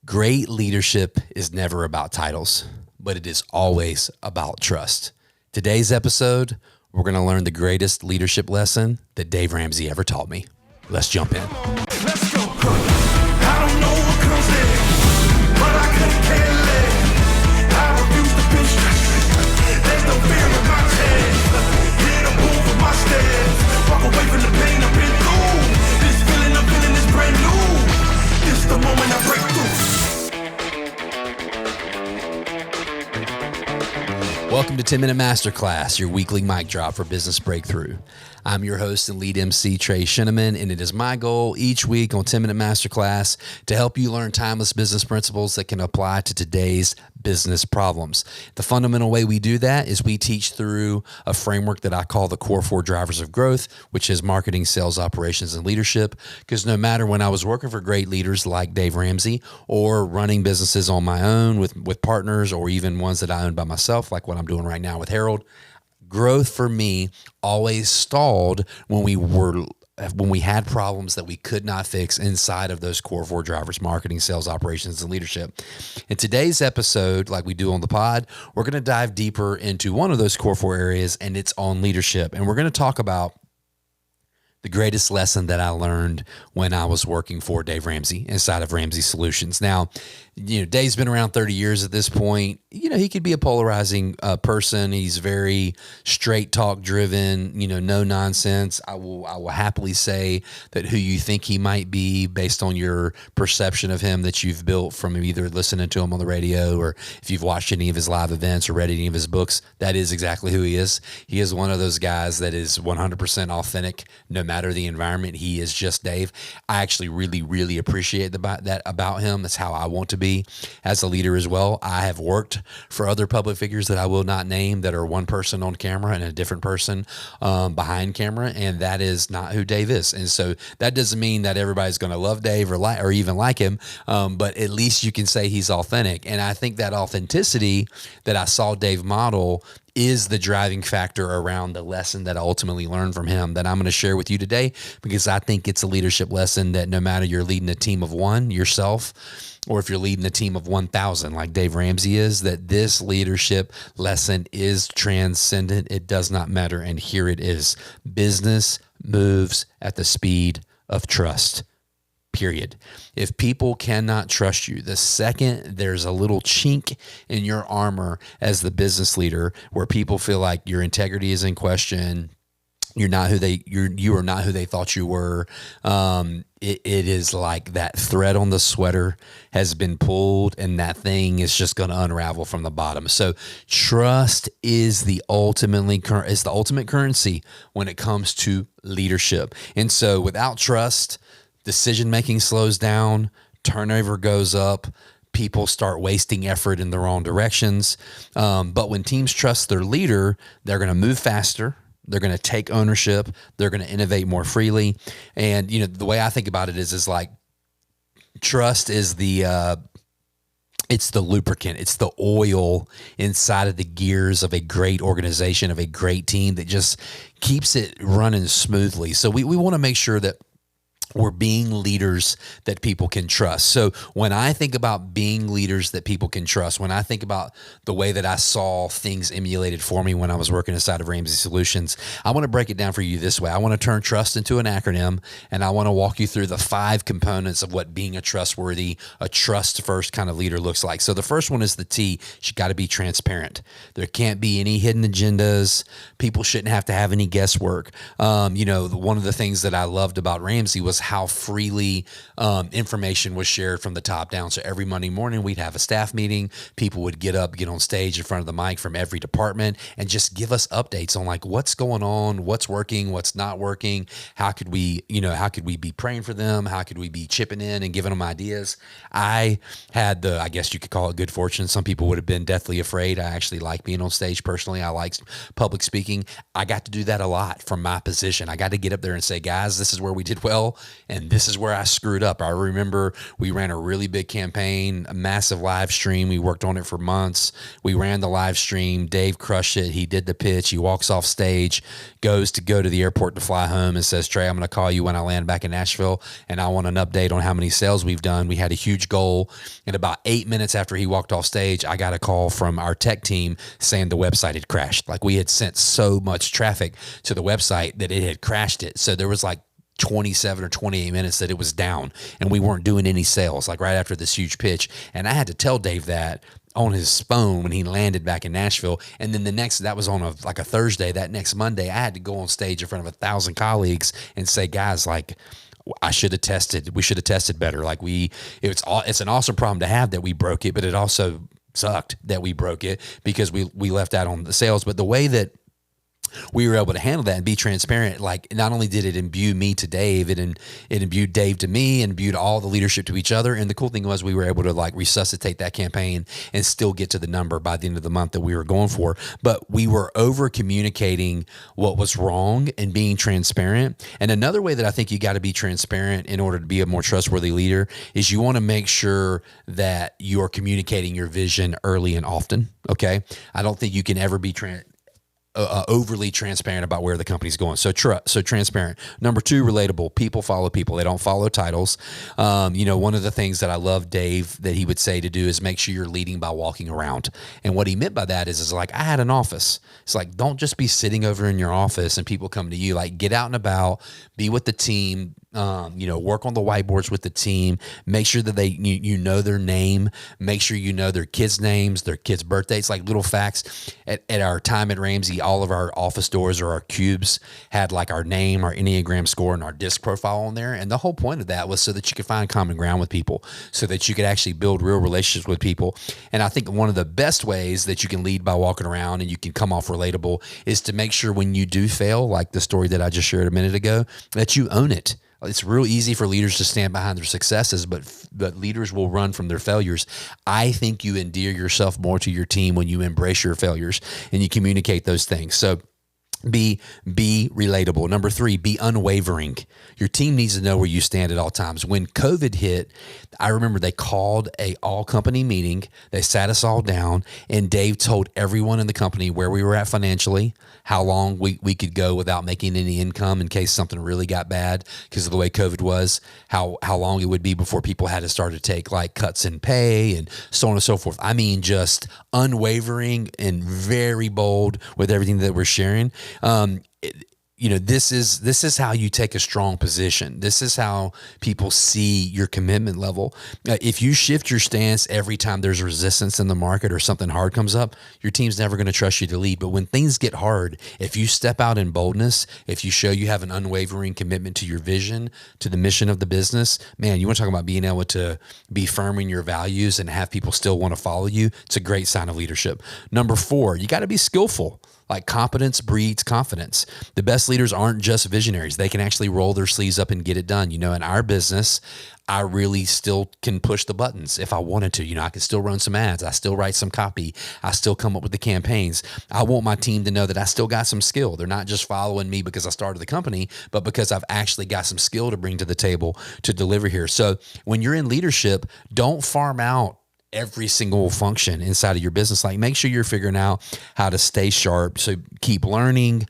Great leadership is never about titles, but it is always about trust. Today's episode, we're going to learn the greatest leadership lesson that Dave Ramsey ever taught me. Let's jump in. Let's go. I don't know what comes next, but I couldn't care less. I refuse to be stressed. There's no fear in my chest. Hit a move with my steps. Walk away from the pain I've been through. This feeling I'm feeling is brand new. This the moment I break through. Welcome to 10-Minute Masterclass, your weekly mic drop for business breakthrough. I'm your host and lead MC, Trey Sheneman, and it is my goal each week on 10-Minute Masterclass to help you learn timeless business principles that can apply to today's business problems. The fundamental way we do that is we teach through a framework that I call the core 4 drivers of growth, which is marketing, sales, operations, and leadership. Because no matter when I was working for great leaders like Dave Ramsey or running businesses on my own with partners or even ones that I own by myself, like what I'm doing right now with Harold, growth for me always stalled when we had problems that we could not fix inside of those core 4 drivers: marketing, sales, operations, and leadership. In today's episode, like we do on the pod, we're going to dive deeper into one of those core 4 areas, and it's on leadership. And we're going to talk about the greatest lesson that I learned when I was working for Dave Ramsey inside of Ramsey Solutions. Now, Dave's been around 30 years at this point. He could be a polarizing person. He's very straight talk driven, no nonsense. I will happily say that who you think he might be based on your perception of him that you've built from either listening to him on the radio or if you've watched any of his live events or read any of his books, that is exactly who he is. He is one of those guys that is 100% authentic, no matter the environment. He is just Dave. I actually really, really appreciate that about him. That's how I want to be as a leader as well. I have worked for other public figures that I will not name that are one person on camera and a different person behind camera, and that is not who Dave is. And so that doesn't mean that everybody's going to love Dave or even like him, but at least you can say he's authentic. And I think that authenticity that I saw Dave model is the driving factor around the lesson that I ultimately learned from him that I'm going to share with you today, because I think it's a leadership lesson that no matter you're leading a team of one yourself, or if you're leading a team of 1,000 like Dave Ramsey is, that this leadership lesson is transcendent. It does not matter. And here it is. Business moves at the speed of trust. Period. If people cannot trust you, the second there's a little chink in your armor as the business leader where people feel like your integrity is in question, you are not who they thought you were. It is like that thread on the sweater has been pulled and that thing is just going to unravel from the bottom. So trust is the ultimate currency when it comes to leadership. And so without trust, decision-making slows down, turnover goes up, people start wasting effort in the wrong directions. But when teams trust their leader, they're going to move faster. They're going to take ownership. They're going to innovate more freely. And, the way I think about it is like trust is it's the lubricant. It's the oil inside of the gears of a great organization, of a great team that just keeps it running smoothly. So we want to make sure that we're being leaders that people can trust. So when I think about being leaders that people can trust, when I think about the way that I saw things emulated for me when I was working inside of Ramsey Solutions, I want to break it down for you this way. I want to turn trust into an acronym, and I want to walk you through the 5 components of what being a trustworthy, a trust-first kind of leader looks like. So the first one is the T. You got to be transparent. There can't be any hidden agendas. People shouldn't have to have any guesswork. One of the things that I loved about Ramsey was how freely information was shared from the top down. So every Monday morning we'd have a staff meeting. People would get on stage in front of the mic from every department and just give us updates on like what's going on, what's working, what's not working. How could we be praying for them? How could we be chipping in and giving them ideas? I had I guess you could call it good fortune. Some people would have been deathly afraid. I actually like being on stage personally. I like public speaking. I got to do that a lot from my position. I got to get up there and say, guys, this is where we did well. And this is where I screwed up. I remember we ran a really big campaign, a massive live stream. We worked on it for months. We ran the live stream. Dave crushed it. He did the pitch. He walks off stage, goes to go to the airport to fly home and says, Trey, I'm going to call you when I land back in Nashville, and I want an update on how many sales we've done. We had a huge goal. And about 8 minutes after he walked off stage, I got a call from our tech team saying the website had crashed. Like, we had sent so much traffic to the website that it had crashed it. So there was like 27 or 28 minutes that it was down, and we weren't doing any sales, like right after this huge pitch. And I had to tell Dave that on his phone when he landed back in Nashville. And then that was on a Thursday. That next Monday, I had to go on stage in front of 1,000 colleagues and say, guys, like, we should have tested better. Like, it's an awesome problem to have that we broke it, but it also sucked that we broke it because we left out on the sales. But the way that we were able to handle that and be transparent, like, not only did it imbue me to Dave, it imbued Dave to me and imbued all the leadership to each other. And the cool thing was we were able to like resuscitate that campaign and still get to the number by the end of the month that we were going for. But we were over communicating what was wrong and being transparent. And another way that I think you got to be transparent in order to be a more trustworthy leader is you want to make sure that you are communicating your vision early and often. Okay. I don't think you can ever be overly transparent about where the company's going. So transparent. Number 2, relatable. People follow people. They don't follow titles. One of the things that I love Dave that he would say to do is make sure you're leading by walking around. And what he meant by that is like, I had an office. It's like, don't just be sitting over in your office and people come to you. Like, get out and about, be with the team, work on the whiteboards with the team, make sure that you know their name, make sure you know their kids' names, their kids' birthdays, like little facts. At our time at Ramsey, all of our office doors or our cubes had like our name, our Enneagram score, and our DISC profile on there. And the whole point of that was so that you could find common ground with people, so that you could actually build real relationships with people. And I think one of the best ways that you can lead by walking around and you can come off relatable is to make sure when you do fail, like the story that I just shared a minute ago, that you own it. It's real easy for leaders to stand behind their successes, but leaders will run from their failures. I think you endear yourself more to your team when you embrace your failures and you communicate those things. So be relatable. Number 3, be unwavering. Your team needs to know where you stand at all times. When COVID hit, I remember they called a all company meeting. They sat us all down, and Dave told everyone in the company where we were at financially, how long we could go without making any income in case something really got bad because of the way COVID was, how long it would be before people had to start to take like cuts in pay and so on and so forth. I mean, just unwavering and very bold with everything that we're sharing. This is how you take a strong position. This is how people see your commitment level. If you shift your stance every time there's resistance in the market or something hard comes up, your team's never going to trust you to lead. But when things get hard, if you step out in boldness, if you show you have an unwavering commitment to your vision, to the mission of the business, man, you want to talk about being able to be firm in your values and have people still want to follow you. It's a great sign of leadership. Number 4, you got to be skillful. Like, competence breeds confidence. The best leaders aren't just visionaries. They can actually roll their sleeves up and get it done. In our business, I really still can push the buttons if I wanted to. I can still run some ads. I still write some copy. I still come up with the campaigns. I want my team to know that I still got some skill. They're not just following me because I started the company, but because I've actually got some skill to bring to the table to deliver here. So when you're in leadership, don't farm out every single function inside of your business. Like, make sure you're figuring out how to stay sharp. So keep learning,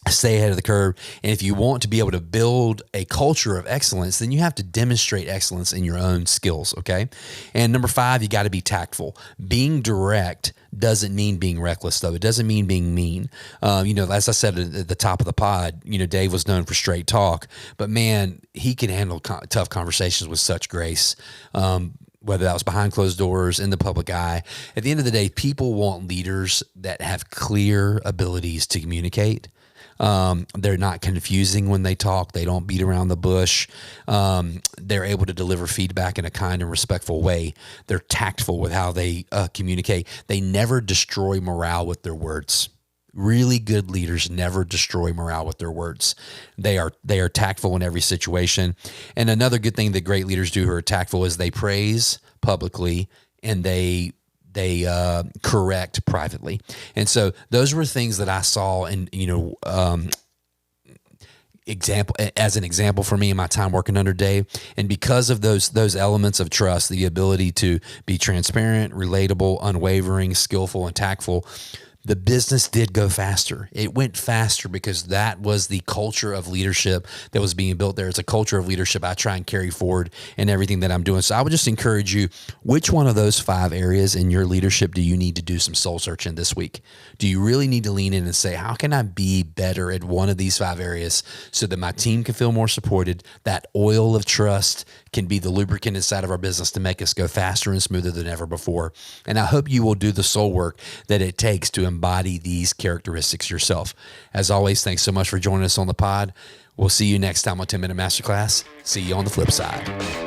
stay ahead of the curve. And if you want to be able to build a culture of excellence, then you have to demonstrate excellence in your own skills. Okay. And number 5, you got to be tactful. Being direct doesn't mean being reckless, though. It doesn't mean being mean. As I said at the top of the pod, Dave was known for straight talk, but man, he can handle tough conversations with such grace. Whether that was behind closed doors, in the public eye. At the end of the day, people want leaders that have clear abilities to communicate. They're not confusing when they talk. They don't beat around the bush. They're able to deliver feedback in a kind and respectful way. They're tactful with how they communicate. They never destroy morale with their words. Really good leaders never destroy morale with their words. They are tactful in every situation. And another good thing that great leaders do who are tactful is they praise publicly and they correct privately. And so those were things that I saw and, example for me in my time working under Dave. And because of those elements of trust, the ability to be transparent, relatable, unwavering, skillful, and tactful, the business did go faster. It went faster because that was the culture of leadership that was being built there. It's a culture of leadership I try and carry forward in everything that I'm doing. So I would just encourage you, which one of those 5 areas in your leadership do you need to do some soul searching this week? Do you really need to lean in and say, how can I be better at one of these 5 areas so that my team can feel more supported? That oil of trust can be the lubricant inside of our business to make us go faster and smoother than ever before. And I hope you will do the soul work that it takes to embody these characteristics yourself. As always, thanks so much for joining us on the pod. We'll see you next time on 10 Minute Masterclass. See you on the flip side.